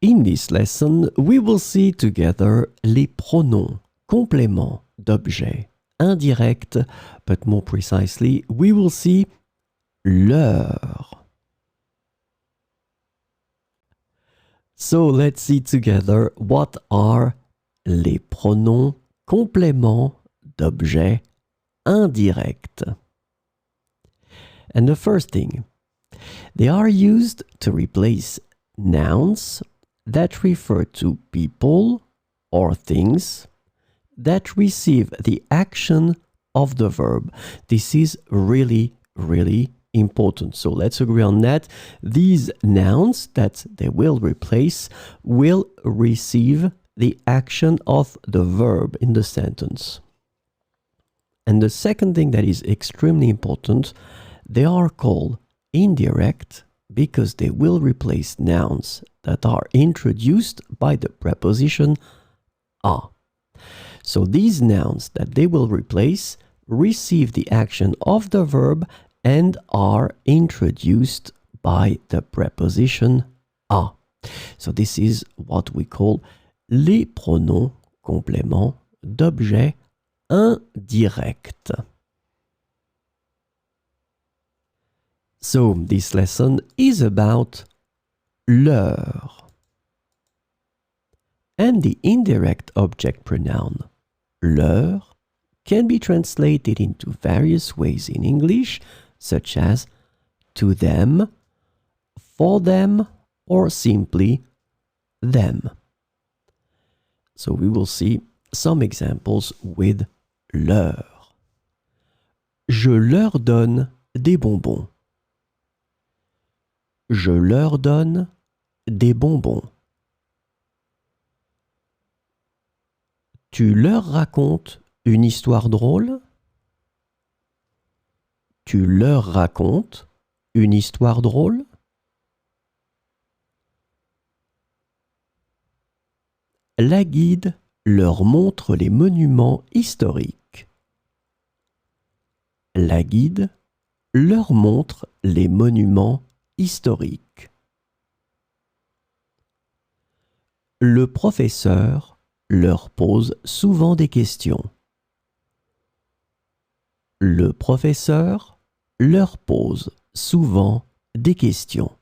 In this lesson, we will see together les pronoms, compléments d'objet indirect, but more precisely, we will see leur. So let's see together what are les pronoms compléments d'objet indirect. And the first thing, they are used to replace nouns that refer to people or things that receive the action of the verb. This is really, really important. So let's agree on that. These nouns that they will replace will receive the action of the verb in the sentence. And the second thing that is extremely important, they are called indirect because they will replace nouns that are introduced by the preposition a. So these nouns that they will replace receive the action of the verb and are introduced by the preposition a. So this is what we call les pronoms compléments d'objet indirect. So this lesson is about leur. And the indirect object pronoun leur can be translated into various ways in English, such as to them, for them, or simply them. So we will see some examples with leur. Je leur donne des bonbons. Je leur donne des bonbons. Tu leur racontes une histoire drôle? Tu leur racontes une histoire drôle? La guide leur montre les monuments historiques. La guide leur montre les monuments historiques. Le professeur leur pose souvent des questions. Le professeur leur pose souvent des questions.